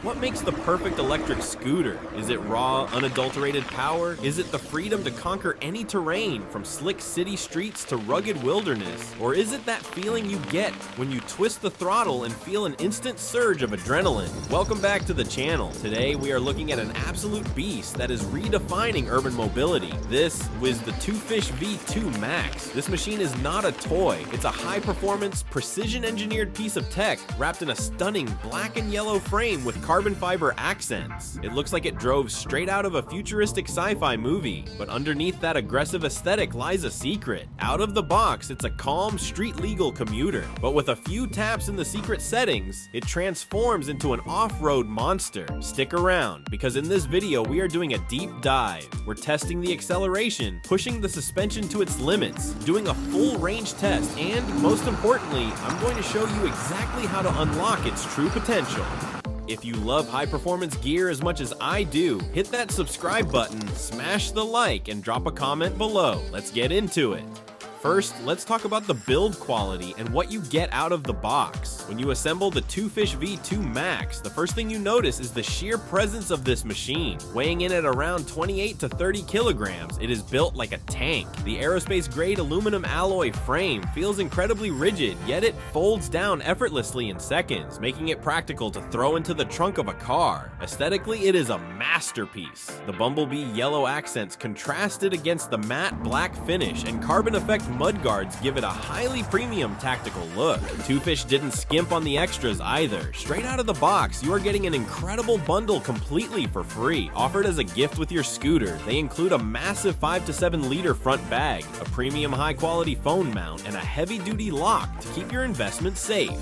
What makes the perfect electric scooter? Is it raw, unadulterated power? Is it the freedom to conquer any terrain, from slick city streets to rugged wilderness? Or is it that feeling you get when you twist the throttle and feel an instant surge of adrenaline? Welcome back to the channel. Today we are looking at an absolute beast that is redefining urban mobility. This was the Twofish V2 Max. This machine is not a toy. It's a high-performance, precision-engineered piece of tech wrapped in a stunning black and yellow frame with carbon fiber accents. It looks like it drove straight out of a futuristic sci-fi movie, but underneath that aggressive aesthetic lies a secret. Out of the box, it's a calm, street-legal commuter, but with a few taps in the secret settings, it transforms into an off-road monster. Stick around, because in this video we are doing a deep dive. We're testing the acceleration, pushing the suspension to its limits, doing a full range test, and most importantly, I'm going to show you exactly how to unlock its true potential. If you love high-performance gear as much as I do, hit that subscribe button, smash the like, and drop a comment below. Let's get into it. First, let's talk about the build quality and what you get out of the box. When you assemble the Twofish V2 Max, the first thing you notice is the sheer presence of this machine. Weighing in at around 28 to 30 kilograms, it is built like a tank. The aerospace-grade aluminum alloy frame feels incredibly rigid, yet it folds down effortlessly in seconds, making it practical to throw into the trunk of a car. Aesthetically, it is a masterpiece. The bumblebee yellow accents contrasted against the matte black finish, and carbon effect mudguards give it a highly premium tactical look. Twofish didn't skimp on the extras either. Straight out of the box, you are getting an incredible bundle completely for free. Offered as a gift with your scooter, they include a massive 5 to 7 liter front bag, a premium high quality phone mount, and a heavy duty lock to keep your investment safe.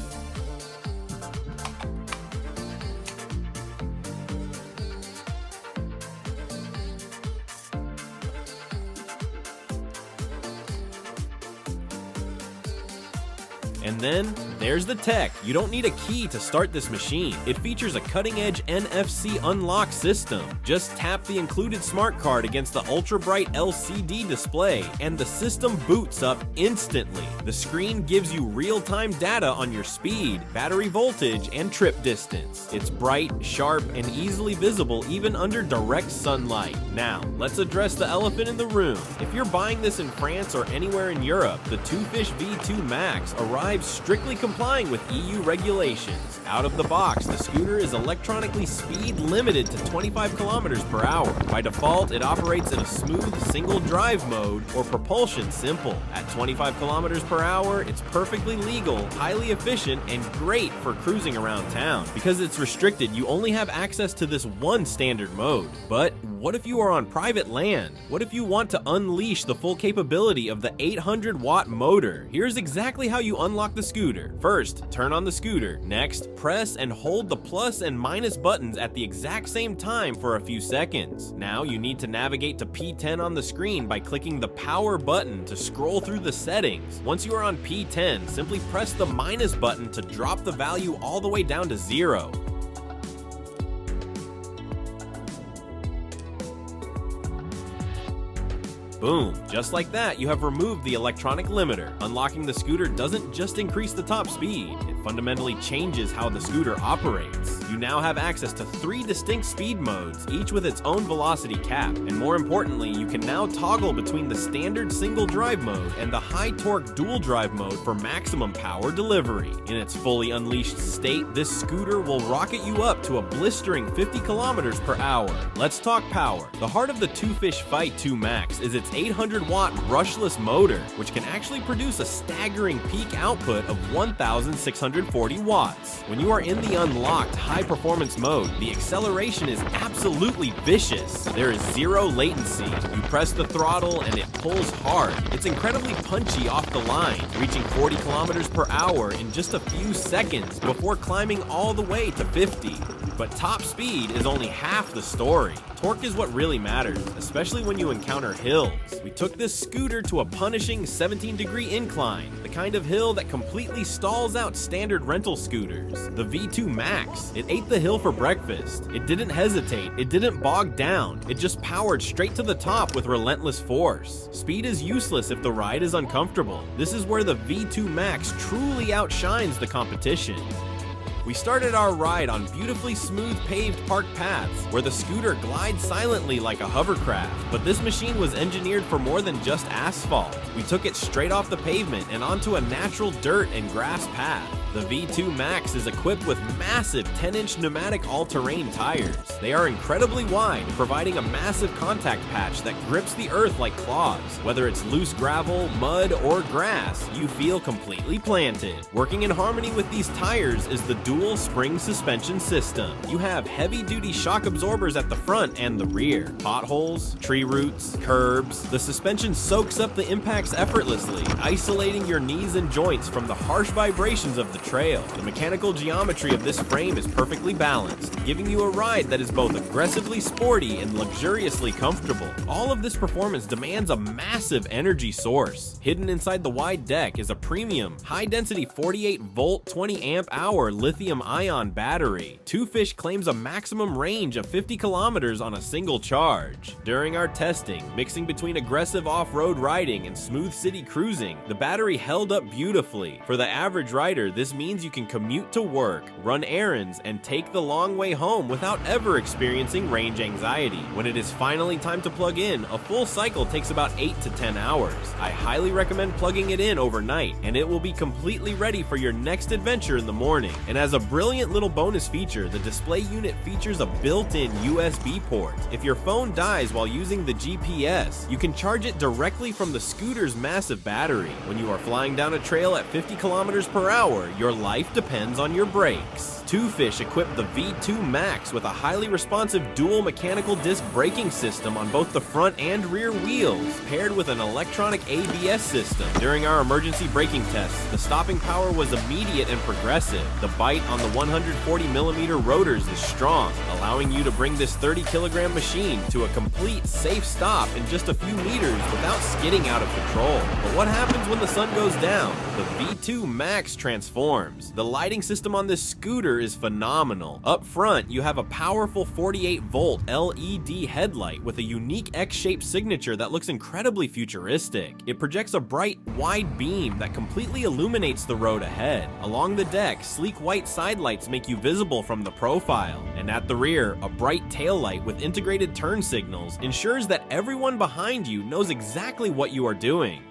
And then, there's the tech. You don't need a key to start this machine. It features a cutting-edge NFC unlock system. Just tap the included smart card against the ultra-bright LCD display, and the system boots up instantly. The screen gives you real-time data on your speed, battery voltage, and trip distance. It's bright, sharp, and easily visible even under direct sunlight. Now, let's address the elephant in the room. If you're buying this in France or anywhere in Europe, the Twofish V2 Max arrives strictly complying with EU regulations. Out of the box, the scooter is electronically speed limited to 25 kilometers per hour. By default, it operates in a smooth single drive mode or propulsion simple. At 25 kilometers per hour, it's perfectly legal, highly efficient, and great for cruising around town. Because it's restricted, you only have access to this one standard mode. But what if you are on private land? What if you want to unleash the full capability of the 800-watt motor? Here's exactly how you unlock the scooter. First, turn on the scooter. Next, press and hold the plus and minus buttons at the exact same time for a few seconds. Now you need to navigate to P10 on the screen by clicking the power button to scroll through the settings. Once you are on P10, simply press the minus button to drop the value all the way down to 0. Boom, just like that, you have removed the electronic limiter. Unlocking the scooter doesn't just increase the top speed, it fundamentally changes how the scooter operates. You now have access to 3 distinct speed modes, each with its own velocity cap, and more importantly, you can now toggle between the standard single drive mode and the high torque dual drive mode for maximum power delivery. In its fully unleashed state, this scooter will rocket you up to a blistering 50 kilometers per hour. Let's talk power. The heart of the Twofish V2 Max is its 800-watt brushless motor, which can actually produce a staggering peak output of 1,640 watts. When you are in the unlocked high-performance mode, the acceleration is absolutely vicious. There is zero latency. You press the throttle and it pulls hard. It's incredibly punchy off the line, reaching 40 kilometers per hour in just a few seconds before climbing all the way to 50. But top speed is only half the story. Torque is what really matters, especially when you encounter hills. We took this scooter to a punishing 17-degree incline, the kind of hill that completely stalls out standard rental scooters. The V2 Max, it ate the hill for breakfast. It didn't hesitate, it didn't bog down, it just powered straight to the top with relentless force. Speed is useless if the ride is uncomfortable. This is where the V2 Max truly outshines the competition. We started our ride on beautifully smooth paved park paths, where the scooter glides silently like a hovercraft. But this machine was engineered for more than just asphalt. We took it straight off the pavement and onto a natural dirt and grass path. The V2 Max is equipped with massive 10-inch pneumatic all-terrain tires. They are incredibly wide, providing a massive contact patch that grips the earth like claws. Whether it's loose gravel, mud, or grass, you feel completely planted. Working in harmony with these tires is the dual spring suspension system. You have heavy-duty shock absorbers at the front and the rear. Potholes, tree roots, curbs, the suspension soaks up the impacts effortlessly, isolating your knees and joints from the harsh vibrations of the trail. The mechanical geometry of this frame is perfectly balanced, giving you a ride that is both aggressively sporty and luxuriously comfortable. All of this performance demands a massive energy source. Hidden inside the wide deck is a premium, high-density 48-volt, 20-amp-hour lithium-ion battery. Twofish claims a maximum range of 50 kilometers on a single charge. During our testing, mixing between aggressive off-road riding and smooth city cruising, the battery held up beautifully. For the average rider, this means you can commute to work, run errands, and take the long way home without ever experiencing range anxiety. When it is finally time to plug in, a full cycle takes about 8 to 10 hours. I highly recommend plugging it in overnight, and it will be completely ready for your next adventure in the morning. And as a brilliant little bonus feature, the display unit features a built-in USB port. If your phone dies while using the GPS, you can charge it directly from the scooter's massive battery. When you are flying down a trail at 50 kilometers per hour, your life depends on your brakes. Twofish equipped the V2 Max with a highly responsive dual mechanical disc braking system on both the front and rear wheels, paired with an electronic ABS system. During our emergency braking tests, the stopping power was immediate and progressive. The bite on the 140mm rotors is strong, allowing you to bring this 30-kilogram machine to a complete safe stop in just a few meters without skidding out of control. But what happens when the sun goes down? The V2 Max transforms. The lighting system on this scooter is phenomenal. Up front, you have a powerful 48-volt LED headlight with a unique X-shaped signature that looks incredibly futuristic. It projects a bright, wide beam that completely illuminates the road ahead. Along the deck, sleek white side lights make you visible from the profile. And at the rear, a bright tail light with integrated turn signals ensures that everyone behind you knows exactly what you are doing.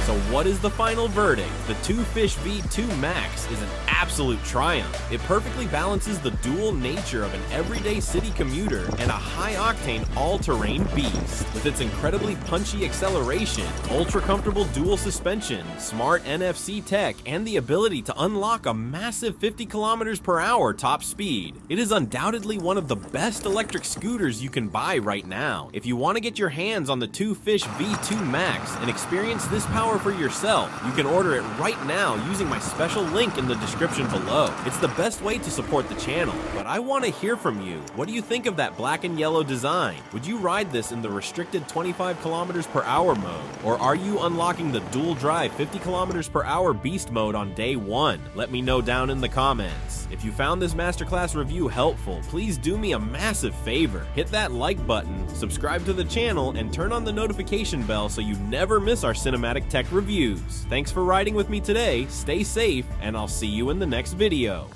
So what is the final verdict? The Twofish V2 Max is an absolute triumph. It perfectly balances the dual nature of an everyday city commuter and a high-octane all-terrain beast. With its incredibly punchy acceleration, ultra-comfortable dual suspension, smart NFC tech, and the ability to unlock a massive 50 kilometers per hour top speed, it is undoubtedly one of the best electric scooters you can buy right now. If you want to get your hands on the Twofish V2 Max and experience this power power for yourself. You can order it right now using my special link in the description below. It's the best way to support the channel, but I want to hear from you. What do you think of that black and yellow design? Would you ride this in the restricted 25 kilometers per hour mode? Or are you unlocking the dual drive 50 kilometers per hour beast mode on day one? Let me know down in the comments. If you found this masterclass review helpful, please do me a massive favor. Hit that like button, subscribe to the channel, and turn on the notification bell so you never miss our cinematic tech reviews. Thanks for riding with me today, stay safe, and I'll see you in the next video.